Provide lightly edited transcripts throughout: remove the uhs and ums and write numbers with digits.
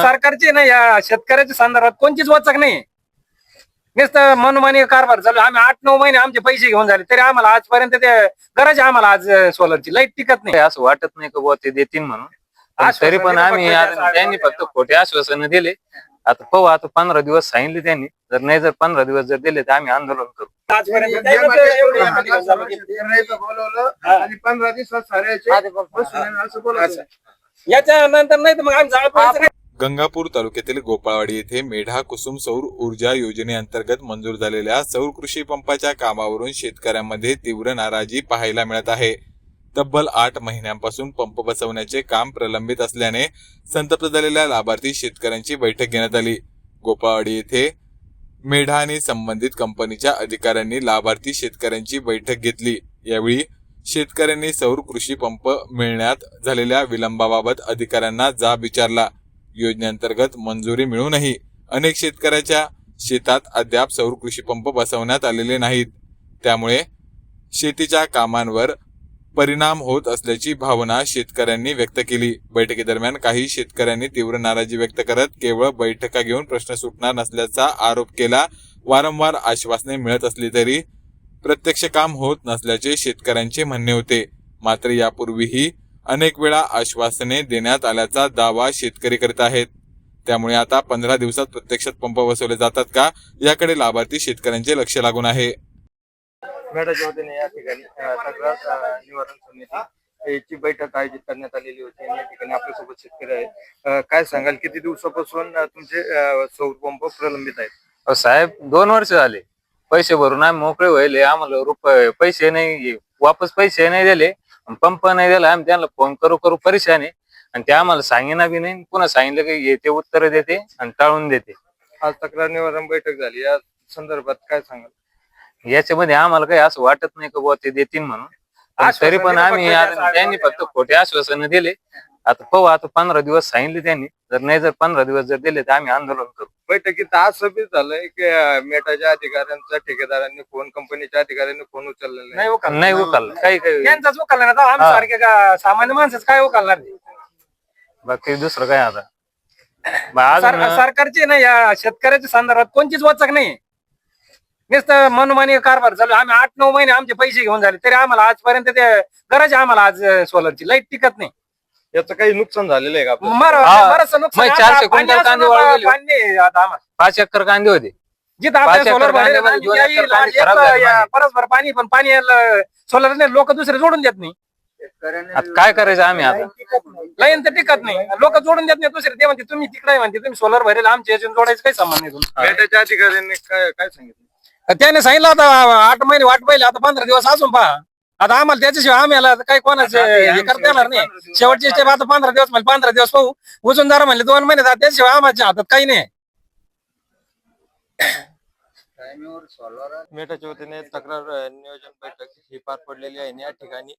सरकारची ना या शेतकऱ्याच्या संदर्भात कोणतीच वचक नाही. नुसतं मनमानी कारभार चालू. आम्ही 8-9 महिने आमचे पैसे घेऊन झाले तरी आम्हाला आजपर्यंत ते गरज आहे आम्हाला आज सोलरची लाईट टिकत नाही. असं वाटत नाही का बुवा ते देतील म्हणून, तरी पण आम्ही त्यांनी फक्त खोटे आश्वासन दिले. आता पाहू, आता 15 दिवस सांगितले त्यांनी, जर नाही जर 15 दिवस जर दिले तर आम्ही आंदोलन करू. आजपर्यंत याच्या नंतर नाही तर मग आम्ही जाळपोळीचं गंगापूर तालुक्यातील गोपाळवाडी येथे मेढा कुसुम सौर ऊर्जा योजनेअंतर्गत मंजूर झालेल्या सौर कृषी पंपाच्या कामावरून शेतकऱ्यांमध्ये तीव्र नाराजी पाहायला मिळत आहे. तब्बल 8 महिन्यांपासून पंप बसवण्याचे काम प्रलंबित असल्याने संतप्त झालेल्या लाभार्थी शेतकऱ्यांची बैठक घेण्यात आली. गोपाळवाडी येथे मेढा आणि संबंधित कंपनीच्या अधिकाऱ्यांनी लाभार्थी शेतकऱ्यांची बैठक घेतली. यावेळी शेतकऱ्यांनी सौर कृषी पंप मिळण्यात झालेल्या विलंबाबाबत अधिकाऱ्यांना जाब विचारला. योजनेअंतर्गत मंजुरी मिळूनही अनेक शेतकऱ्याच्या शेतात अद्याप सौर कृषी पंप बसवण्यात आलेले नाहीत. त्यामुळे शेतीच्या कामांवर परिणाम होत असल्याची भावना शेतकऱ्यांनी व्यक्त केली. बैठकीदरम्यान काही शेतकऱ्यांनी तीव्र नाराजी व्यक्त करत केवळ बैठका घेऊन प्रश्न सुटणार नसल्याचा आरोप केला. वारंवार आश्वासने मिळत असली तरी प्रत्यक्ष काम होत नसल्याचे शेतकऱ्यांचे म्हणणे होते. मात्र यापूर्वीही अनेक वेळा आश्वासने देण्यात आल्याचा दावा शेतकरी करत आहेत. त्यामुळे आता 15 दिवसात प्रत्यक्षात पंप बसवले जातात का, याकडे लाभार्थी शेतकऱ्यांचे लक्ष लागून आहे. मेढाच्या वतीने या ठिकाणी तक्रार निवारण समिती याची बैठक आयोजित करण्यात आलेली होती. या ठिकाणी आपल्यासोबत शेतकरी आहेत. काय सांगाल, किती दिवसापासून तुमचे सौर पंप प्रलंबित आहेत? साहेब 2 वर्ष झाले, पैसे भरून आम्ही मोकळे व्हायले. आम्हाला रुपये पैसे नाही, वापस पैसे नाही दिले, पंप नाही दिला. आम्ही त्यांना फोन करू परेशान आहे आणि ते आम्हाला सांगेना बी नाही. पुन्हा सांगितलं की ते उत्तर देते आणि टाळून देते. आज तक्रार निवारण बैठक झाली, या संदर्भात काय सांगाल? याच्यामध्ये आम्हाला काही असं वाटत नाही का बुवा ते देतील म्हणून, तरी पण आम्ही त्यांनी फक्त खोटे आश्वासन दिले. आता पाहू, आता 15 दिवस सांगितले त्यांनी, जर नाही जर 15 दिवस जर दिले तर आम्ही आंदोलन करू. बैठकीत असं बी झालंय की मेटाच्या अधिकाऱ्यांचा ठेकेदारांनी फोन, कंपनीच्या अधिकाऱ्यांनी फोन उचललेला नाही उकलला काही त्यांचाच उकलणार ना. आम्ही सारखे का सामान्य माणसाच काय उकलणार? बाकी दुसरं काय. आता सरकारची ना या शेतकऱ्याच्या संदर्भात कोणतीच वचक नाही. नुसतं मनमानी कारभार चालू. आम्ही 8-9 महिने आमचे पैसे घेऊन झाले तरी आम्हाला आजपर्यंत ते गरज आहे आम्हाला आज सोलरची लाईट टिकत नाही. याचं काही नुकसान झालेलं आहे का? बरंच नुकसान. 400 क्विंटल कांदे वाळून गेले. पाणी आता आम्हाला 5 एकर कांदे होते. जिथं आपल्या सोलर परस्पर पाणी, पण पाणी सोलर नाही, लोक दुसरे जोडून देत नाही. आता काय करायचं आम्ही? आता लाईन तर टिकत नाही, लोक जोडून देत नाही दुसरे. ते म्हणते तुम्ही तिकडे म्हणते तुम्ही सोलर भरेल, आमच्या याच्यातून जोडायचं काही संबंध नाही तुमचा. मेटाच्या अधिकाऱ्यांनी काय सांगितलं? त्याने सांगितलं आता 8 महिने वाट पाहिले, आता 15 दिवस असून पहा. आता आम्हाला त्याच्याशिवाय आम्हाला काही कोणाचे हे करता येणार नाही. शेवटचे स्टेप आता 15 दिवस म्हणजे 15 दिवस पाहू. उजूनदार म्हणले 2 महिने जात, त्याच्याशिवाय आम्हाला हातात काही नाही. मेटाच्या वतीने तक्रार नियोजन बैठक ही पार पडलेली आहे. या ठिकाणी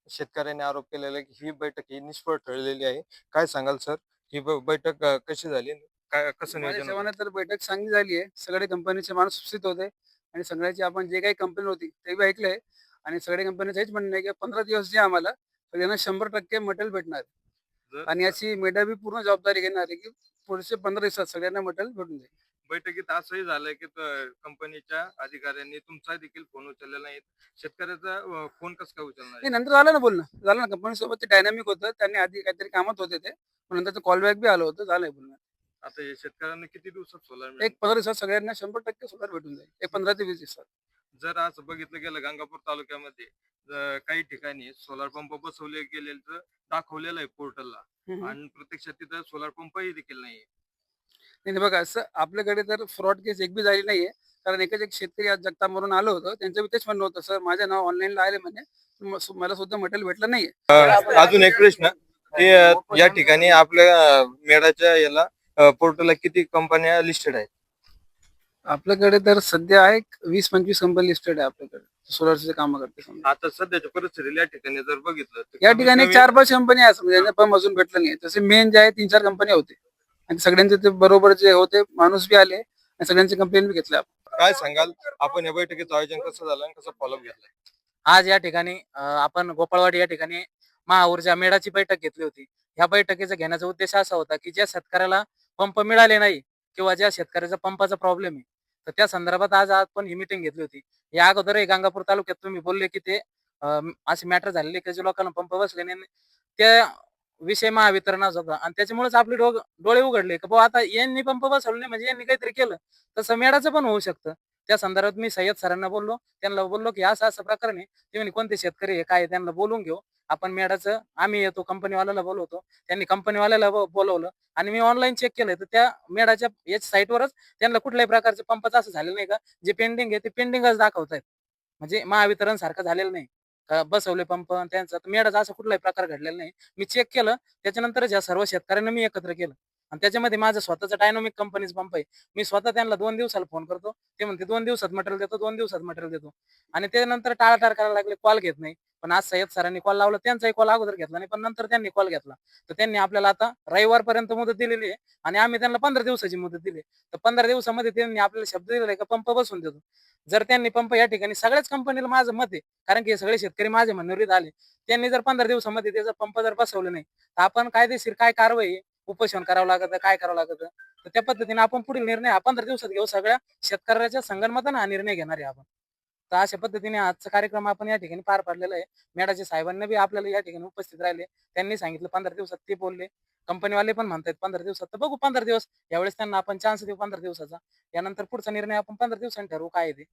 शेतकऱ्यांनी आरोप केलेला आहे की ही बैठक ही निष्फळ ठरलेली आहे. काय सांगाल सर, ही बैठक कशी झाली, काय कसं नियोजन? तर बैठक चांगली झाली आहे. सगळे कंपनीचे माणूस उपस्थित होते आणि सगळ्याची आपण जे काही कंपनी होती ते बी ऐकलंय. आणि सगळ्या कंपनीचं हेच म्हणणं आहे की 15 दिवस जे आम्हाला सगळ्यांना 100% मटेरियल भेटणार आणि याची मेडा बी पूर्ण जबाबदारी घेणार आहे की पुढचे 15 दिवसात सगळ्यांना मटेरियल भेटून जाईल. बैठकीत असंही झालंय की कंपनीच्या अधिकाऱ्यांनी तुमचा देखील फोन उचललेला नाही. शेतकऱ्याचा फोन कसं काय उचलणार? नाही, नंतर झालं ना बोलणं, झालं ना. कंपनी सोबत ते डायनामिक होतं, त्यांनी आधी काहीतरी कामात होते ते, नंतर कॉल बॅक बी आलं होतं, झालंय बोलणं. आता हे शेतकऱ्यांना किती दिवसात सोलार? एक 15 दिवसात सगळ्यांना 100% सोलार भेटून जाईल. एक 15 ते 20 दिवसात. जर असं बघितलं गेलं, गंगापूर तालुक्यामध्ये काही ठिकाणी सोलार पंप बसवले गेलेलं दाखवलेलं आहे पोर्टलला, आणि प्रत्यक्षात तिथं सोलार पंपही देखील नाहीये. नाही बघा, असं आपल्याकडे तर फ्रॉड केस एक बी झाली नाहीये. कारण एक शेतकरी आज जगतामरून आलं होतं, त्यांचं बी तेच म्हणणं होतं, सर माझं नाव ऑनलाईनला आले म्हणे, मला सुद्धा मटेरियल भेटलं नाहीये. अजून एक प्रश्न की या ठिकाणी आपल्या मेढाच्या याला पोर्टलला किती कंपन्या लिस्टेड आहेत? आपल्याकडे तर सध्या आहे 20-25 कंपनी लिस्टेड आहे आपल्याकडे सोलरचे काम करते. आता सध्याच्या परिस्थितीला या ठिकाणी जर बघितलं तर या ठिकाणी 4-5 कंपनी आहे म्हणजे पण अजून भेटलं नाही. तसे मेन जे आहे 3-4 कंपन्या होते आणि सगळ्यांचे ते बरोबर जे होते माणूस बी आले आणि सगळ्यांचे कंप्लेंट बी घेतले. काय सांगाल, आपण या बैठकीचं आयोजन कसं झालं आणि कसं फॉलोअप घेतलंय? आज या ठिकाणी आपण गोपाळवाडी या ठिकाणी महाऊर्जा मेडाची बैठक घेतली होती. ह्या बैठकीचा घेण्याचा उद्देश असा होता की ज्या शेतकऱ्याला पंप मिळाले नाही किंवा ज्या शेतकऱ्याचा पंपाचा प्रॉब्लेम आहे, तर त्या संदर्भात आज आपण ही मिटिंग घेतली होती. या अगोदरही गंगापूर तालुक्यात तुम्ही बोलले की ते असे मॅटर झालेले की जे लोकांना पंप बसले नाही, त्या विषय महावितरणाचा होता आणि त्याच्यामुळेच आपले डोळे उघडले की बुवा आता यांनी पंप बसवले नाही म्हणजे यांनी काहीतरी केलं. तसं मेडाचं पण होऊ शकतं. त्या संदर्भात मी सय्यद सरांना बोललो, त्यांना बोललो की असं असं प्रकरण आहे. ते म्हणे कोणते शेतकरी आहे काय आहे, त्यांना बोलून घेऊ आपण मेडाचं. आम्ही येतो कंपनीवाल्याला बोलवतो. त्यांनी कंपनीवाल्याला बोलवलं आणि मी ऑनलाईन चेक केलं तर त्या मेडाच्या याच साईटवरच त्यांना कुठल्याही प्रकारचं पंपाचं असं झालेलं नाही का जे पेंडिंग आहे ते पेंडिंगच दाखवतायत. म्हणजे महावितरण सारखं झालेलं नाही. बसवले पंप आणि त्यांचा मेडाचा असा कुठलाही प्रकार घडलेला नाही. मी चेक केलं त्याच्यानंतरच या सर्व शेतकऱ्यांना मी एकत्र केलं आणि त्याच्यामध्ये माझं स्वतःचा डायनॉमिक कंपनीचा पंप आहे. मी स्वतः त्यांना 2 दिवसाला फोन करतो. ते म्हणते 2 दिवसात मटेरियल देतो, 2 दिवसात मटेरियल देतो आणि त्यानंतर टाळाटाळ करायला लागले, कॉल घेत नाही. पण आज सय्यद सरांनी कॉल लावला, त्यांचाही कॉल अगोदर घेतला नाही, पण नंतर त्यांनी कॉल घेतला. तर त्यांनी आपल्याला आता रविवारपर्यंत मुदत दिलेली आहे आणि आम्ही त्यांना 15 दिवसाची मुदत दिली. तर 15 दिवसामध्ये त्यांनी आपल्याला शब्द दिलेला आहे का पंप बसवून देतो. जर त्यांनी पंप या ठिकाणी सगळ्याच कंपनीला माझं मत आहे, कारण की हे सगळे शेतकरी माझ्या म्हणण्यावर आले. त्यांनी जर 15 दिवसामध्ये त्याचा पंप जर बसवलं नाही, तर आपण कायदेशीर काय कारवाई उपोषण करावं लागतं, काय करावं लागतं. तर त्या पद्धतीने आपण पुढील निर्णय हा 15 दिवसात घेऊ. सगळ्या शेतकऱ्याच्या संगनमतानं हा निर्णय घेणार आहे आपण. तर अशा पद्धतीने आजचा कार्यक्रम आपण या ठिकाणी पार पाडलेला आहे. मेडाचे साहेबांना बी आपल्याला या ठिकाणी उपस्थित राहिले. त्यांनी सांगितलं 15 दिवसात, ते बोलले. कंपनीवाले पण म्हणतायत 15 दिवसात. तर बघू 15 दिवस. यावेळेस त्यांना आपण चान्स देऊ 15 दिवसाचा. यानंतर पुढचा निर्णय आपण 15 दिवसांनी ठरवू काय आहे ते.